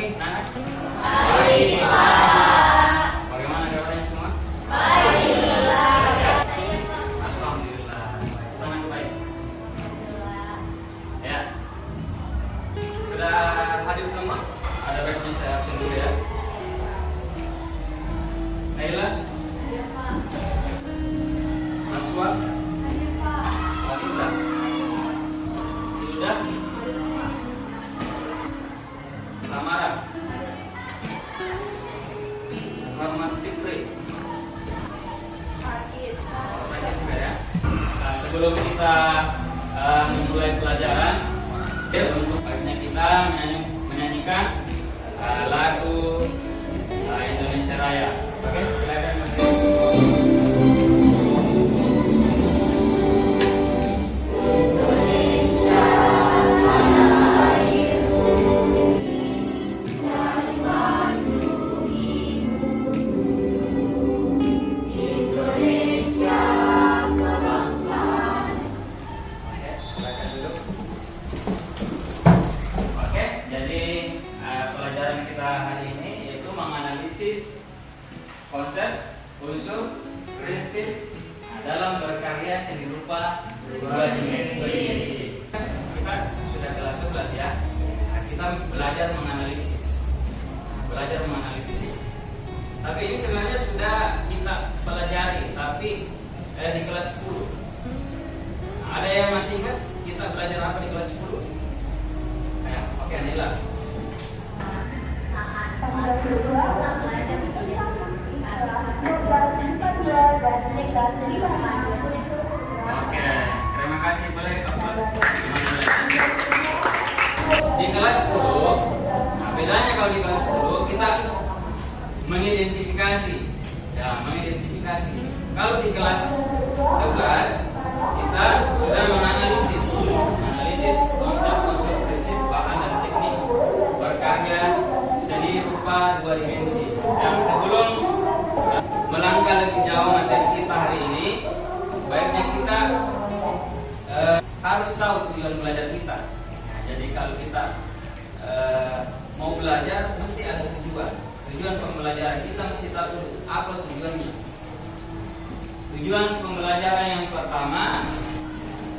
pagi, anak. Baik, Pak. Bagaimana kabarnya semua? Baik, Pak. Alhamdulillah, baik. Sangat baik. Ya. Sudah hadir semua? Ada baiknya saya absen dulu ya. Naila, Iya, Pak. Aswa, Iya, Pak. Alisa, Hilda, Samara, Muhammad Fikri. Sakit. Sakit juga ya. Nah, sebelum kita memulai pelajaran, untuk baiknya kita menyanyikan lagu Indonesia Raya. Oke, silakan Mas. Oke, silakan duduk. Oke, jadi pelajaran kita hari ini yaitu menganalisis konsep, unsur, prinsip dalam berkarya seni rupa dua dimensi. Kita sudah kelas 11 ya. Nah, kita belajar menganalisis. Tapi ini sebenarnya sudah kita pelajari, tapi di kelas 10. Nah, ada yang masih ingat kita belajar apa di kelas 10? Ayo, oke, Nila. Saat kelas 10 kita belajar identifikasi konsep dan teknik seni rupa dua dimensi. Oke, terima kasih. Boleh aplaus. Di kelas 10, nah bedanya kalau di kelas 10 kita mengidentifikasi. Ya, mengidentifikasi. Kalau di kelas 11 kita sudah menganalisis konsep, prinsip, bahan dan teknik berkarya seni rupa dua dimensi. Yang sebelum melangkah lebih jauh materi kita hari ini, baiknya kita harus tahu tujuan belajar kita. Nah, jadi kalau kita mau belajar mesti ada tujuan. Tujuan pembelajaran kita mesti tahu dulu apa tujuannya. Tujuan pembelajaran yang pertama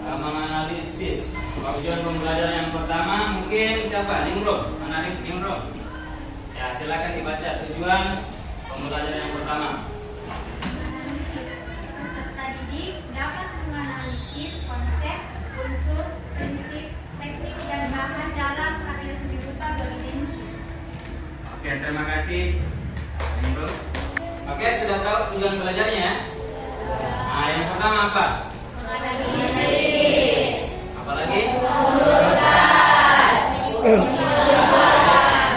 menganalisis. Tujuan pembelajaran yang pertama mungkin siapa? Nimrod, menarik Nimrod. Ya, silakan dibaca tujuan pembelajaran yang pertama. Peserta didik dapat menganalisis konsep, unsur, prinsip, teknik, dan bahan dalam karya seni rupa dua dimensi. Oke, terima kasih Nimrod. Oke, sudah tahu tujuan belajarnya? Nah, yang pertama apa? Menganalisis. Apalagi? Menyimpulkan. Menyimpulkan.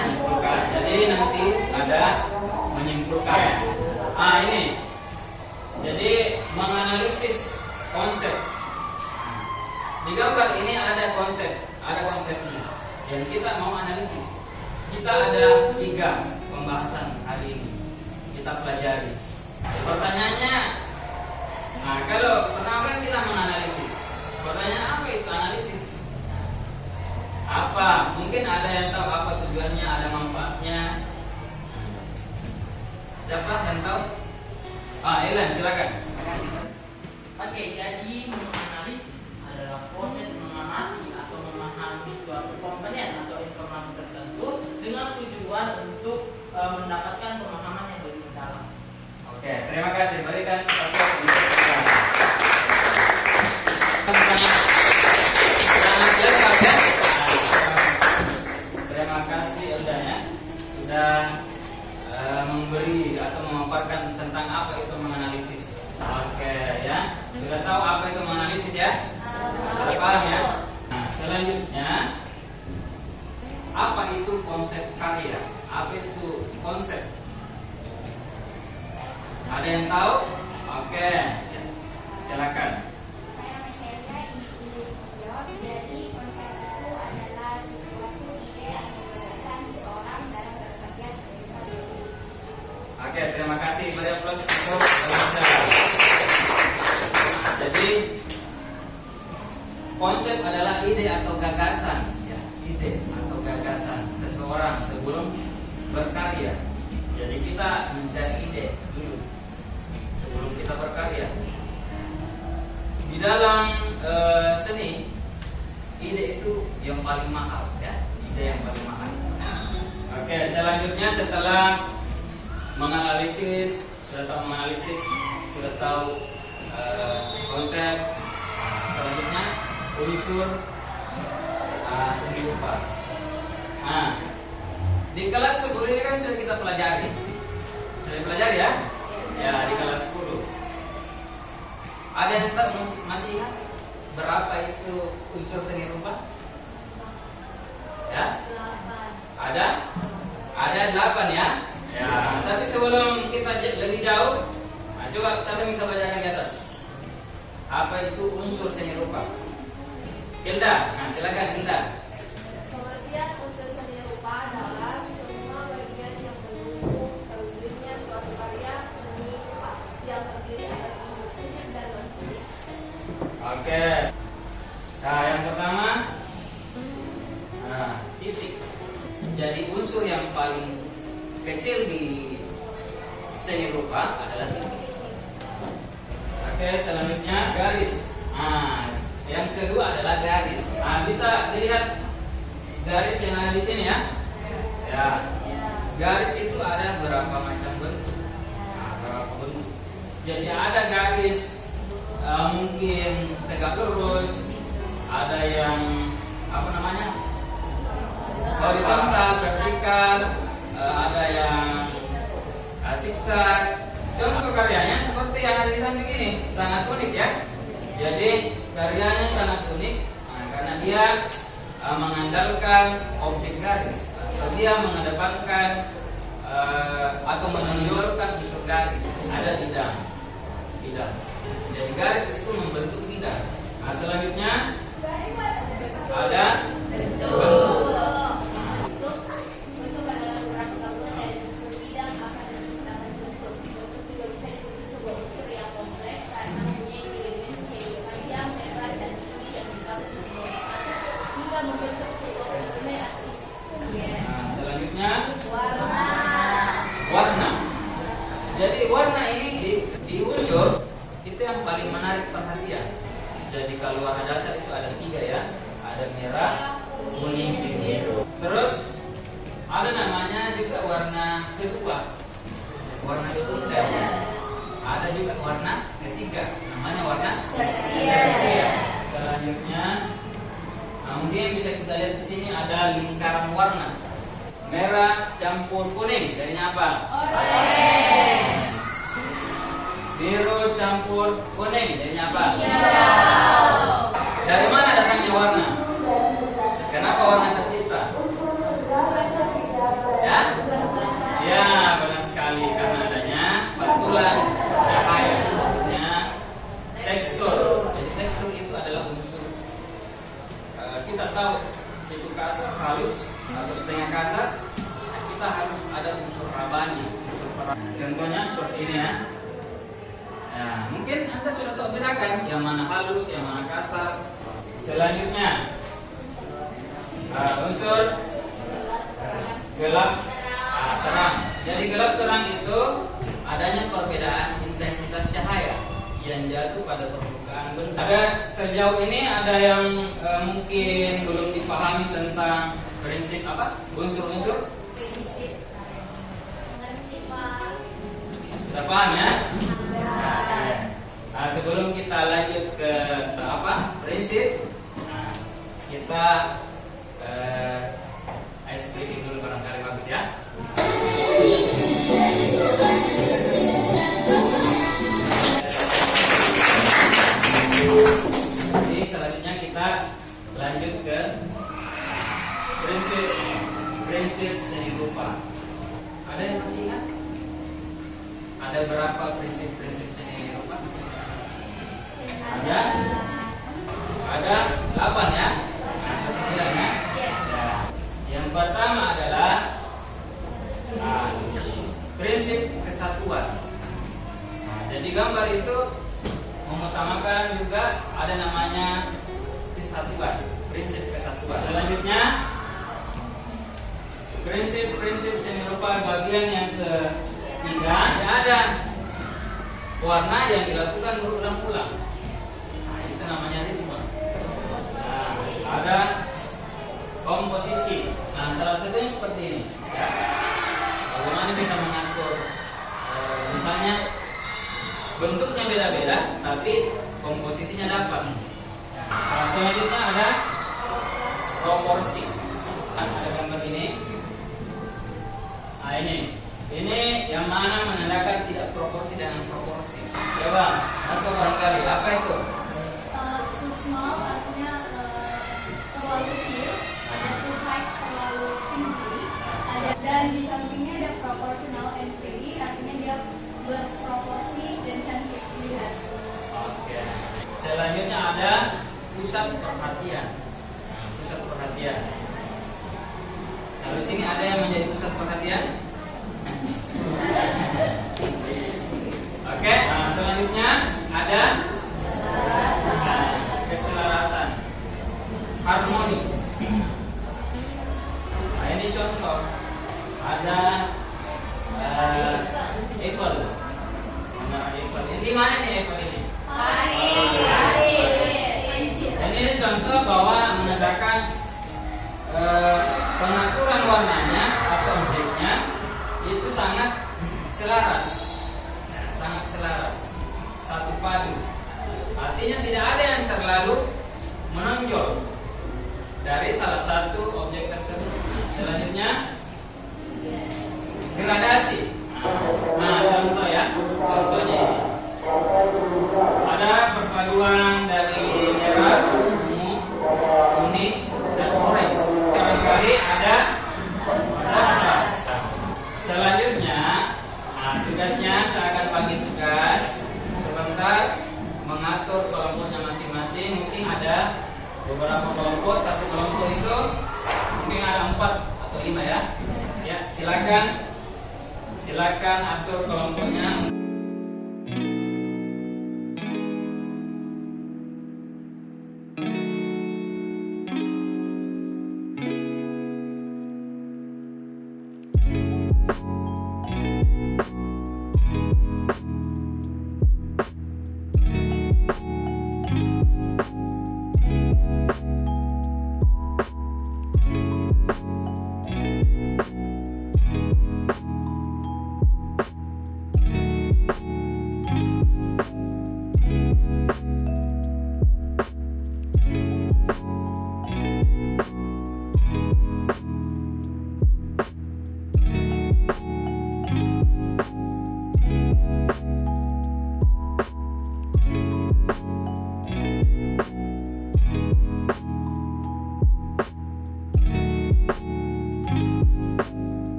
Jadi nanti ada menyimpulkan. Ah, ini. Jadi menganalisis konsep. Di gambar ini ada konsepnya yang kita mau analisis. Kita ada 3 pembahasan hari ini kita pelajari. Pertanyaannya, nah kalau pertama kan kita menganalisis. Pertanyaan apa itu analisis? Apa? Mungkin ada yang tahu apa tujuannya, ada manfaatnya. Siapa yang tahu? Elan, silakan. Oke, jadi menganalisis adalah proses mengamati atau memahami suatu komponen atau informasi tertentu dengan tujuan untuk mendapatkan pemahaman yang lebih mendalam. Oke, terima kasih. Berikan aplaus untuk kita. Sangat lengkap ya. Terima kasih Elda ya sudah memberi atau memaparkan tentang apa itu menganalisis. Oke ya, sudah tahu apa itu menganalisis ya? Sudah paham ya? Nah, selanjutnya apa itu konsep karya? Apa itu konsep? Ada yang tahu? Oke, silakan. Saya Meselia individu. Jadi konsep itu adalah sesuatu ide atau gagasan seseorang dalam bekerja sebagai penulis. Oke, terima kasih. Beri aplaus untuk pembicara. Jadi konsep adalah ide atau gagasan, ya, ide atau gagasan seseorang seseorang sebelum berkarya. Jadi kita mencari ide dulu sebelum kita berkarya. Di dalam seni, ide itu yang paling mahal, ya, ide yang paling mahal. Oke, selanjutnya setelah menganalisis, sudah tahu konsep, selanjutnya unsur seni rupa. Nah, di kelas 10 ini kan sudah kita pelajari, ya? Ya, di kelas 10. Ada yang masih ingat berapa itu unsur seni rupa? Ya? Ada 8 ya? Ya, tapi sebelum kita lebih jauh, nah, coba siapa yang bisa bacakan di atas? Apa itu unsur seni rupa? Hilda, nah silakan Hilda. Pengertian unsur seni rupa adalah semua bagian yang mendukung terwujudnya suatu karya seni rupa yang terdiri atas unsur fisik dan non fisik. Oke. Nah, yang pertama, titik. Jadi unsur yang paling kecil di seni rupa adalah titik. Oke, selanjutnya garis. Nah, yang kedua adalah garis. Nah, bisa dilihat garis yang ada di sini ya. Ya. Garis itu ada berapa macam bentuk. Nah, berapa bentuk. Jadi ada garis mungkin tegak lurus, ada yang horizontal, vertikal, ada yang zigzag. Contoh karyanya seperti yang ada di samping ini, sangat unik ya. Jadi karyanya sangat unik karena dia mengandalkan objek garis, atau dia mengedepankan atau menonjolkan unsur garis. Ada bidang. Jadi garis itu membentuk bidang. Nah, selanjutnya ada bentuk. Bentuk adalah beberapa gabungan dari unsur bidang, akar dan tingkatan bentuk. Bentuk juga bisa disebut sebuah unsur yang kompleks karena mempunyai tiga dimensi yaitu panjang, lebar, dan tinggi yang digabung menjadi satu hingga membentuk sebuah volume atau isi. Nah, selanjutnya Warna. Jadi warna ini di unsur itu yang paling menarik perhatian. Jadi kalau warna dasar itu ada 3 ya, ada merah, kuning, biru. Terus ada namanya juga warna kedua, warna sekunder. Ada juga warna ketiga, namanya warna tersier. Selanjutnya, mungkin bisa kita lihat di sini ada lingkaran warna. Merah campur kuning, jadinya apa? Orange. Biru campur kuning, jadinya apa? Hijau. Dari mana datangnya warna? Kenapa warna tercipta? Ya? Ya, benar sekali, karena adanya pantulan cahaya, artinya tekstur. Jadi tekstur itu adalah unsur. Kita tahu itu kasar, halus atau setengah kasar. Kita harus ada unsur rabani, unsur perang. Contohnya seperti ini ya. Nah, mungkin Anda sudah tahu bedakan yang mana halus, yang mana kasar. Selanjutnya, unsur gelap, terang. Jadi gelap terang itu adanya perbedaan intensitas cahaya yang jatuh pada permukaan benda. Ada sejauh ini ada yang mungkin belum dipahami tentang prinsip apa? Unsur-unsur. Sudah paham ya? Nah, sebelum kita lanjut ke prinsip, kita ice cream dulu barangkali bagus ya. Jadi selanjutnya kita lanjut ke prinsip seni rupa. Ada yang masih ingat? Ada berapa prinsip-prinsip seni rupa? Ada 8 ya. Nah, kesimpulannya ya. Yang pertama adalah prinsip kesatuan. Nah, jadi gambar itu mengutamakan juga ada namanya kesatuan, prinsip kesatuan. Selanjutnya prinsip seni rupa bagian yang ketiga, ada warna yang dilakukan berulang-ulang. Nah, itu namanya ritme. Nah, ada komposisi. Nah, salah satunya seperti ini. Ya. Bagaimana kita mengatur? Misalnya bentuknya beda-beda, tapi komposisinya dapat. Nah, selanjutnya ada proporsi. Ada gambar ini. Nah, ini yang mana menandakan tidak proporsi dengan proporsi. Coba, masuk barangkali. Apa itu? Too small artinya terlalu kecil, ada too high terlalu tinggi, ada dan di sampingnya ada proportional and pretty artinya dia berproporsi dan cantik dilihat. Oke. Selanjutnya ada pusat perhatian. Nah, pusat perhatian. Kalau sini ada yang menjadi pusat perhatian? Oke. Nah, selanjutnya ada keselarasan, harmoni. Nah, ini contoh. Ada Eiffel. Menara Eiffel. Ini mana nih Eiffel ini? Dan ini contoh bahwa menandakan pengaturan warnanya atau objeknya itu sangat selaras, sangat selaras, satu padu. Artinya tidak ada yang terlalu menonjol dari salah satu objek tersebut. Nah, selanjutnya gradasi. Nah, contoh ya, contohnya ini. Ada perpaduan dari merah, ungu, kuning, dan orange. Barangkali ada keras. Selanjutnya, nah, tugasnya saya akan bagi tugas sebentar mengatur kelompoknya masing-masing. Mungkin ada beberapa kelompok, satu kelompok itu mungkin ada 4 atau 5 ya. Ya, silakan atur kelompoknya.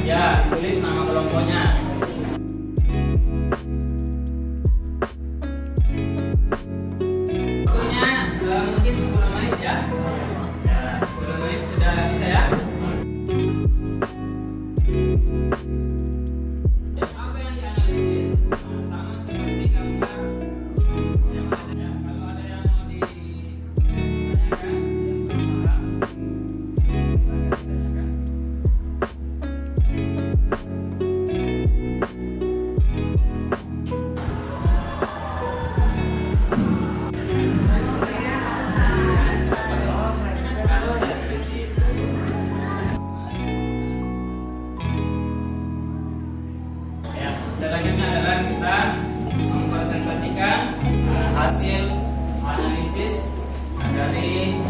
Ya, tulis nama kelompoknya. Waktunya mungkin 10 menit ya. Ya, 10 menit sudah bisa ya. Apa yang dianalisis? Nah, sama seperti gambar yang ada ya. Kalau ada yang mau ditanyakan, yang belum paham, silakan ditanyakan. Ya, selanjutnya adalah kita mempresentasikan hasil analisis dari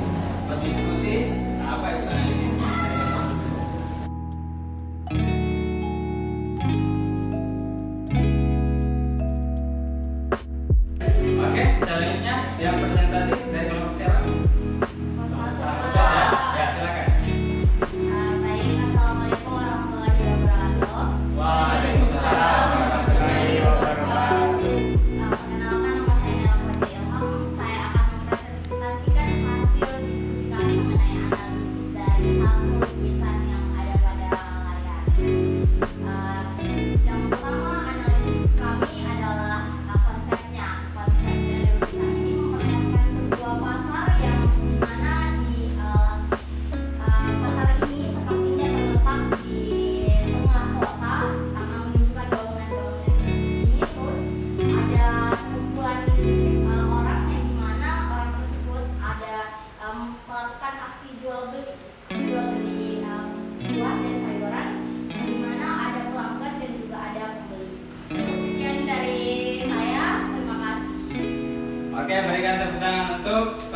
berdiskusi. Apa itu analisisnya? Oke, selanjutnya yang presentasi dari kelompok siapa? Ya, silakan. Baik, assalamualaikum warahmatullahi wabarakatuh. Waalaikumsalam warahmatullahi wabarakatuh. Perkenalkan, nama saya Nela Putri Ilham. Saya akan mempresentasikan hasil diskusi kami mengenai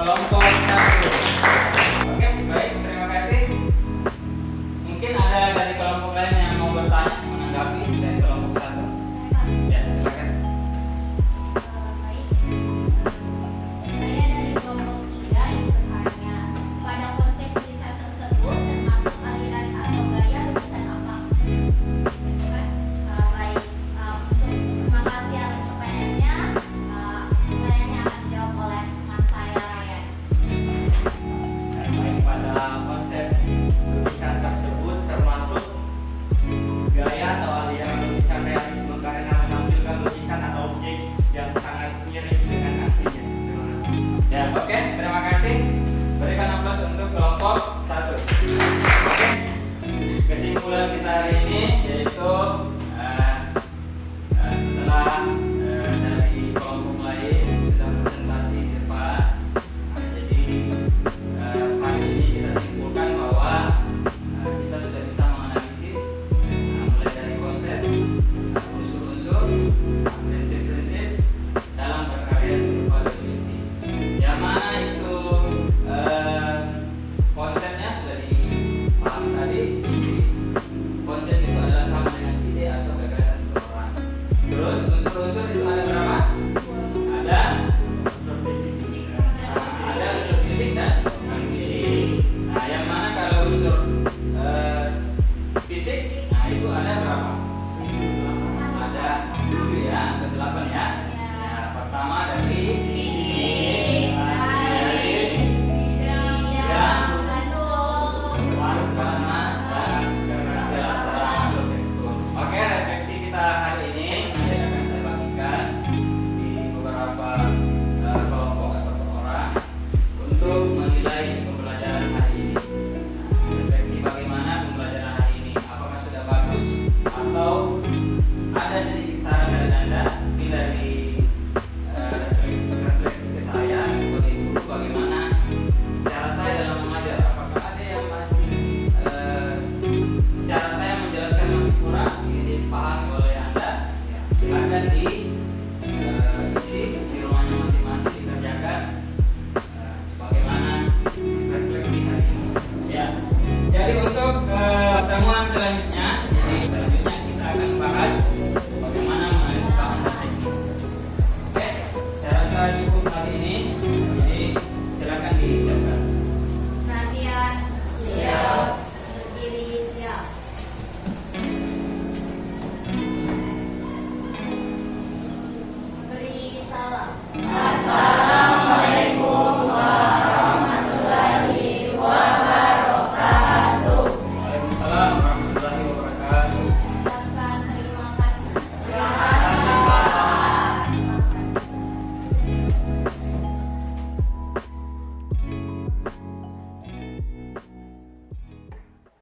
kelompok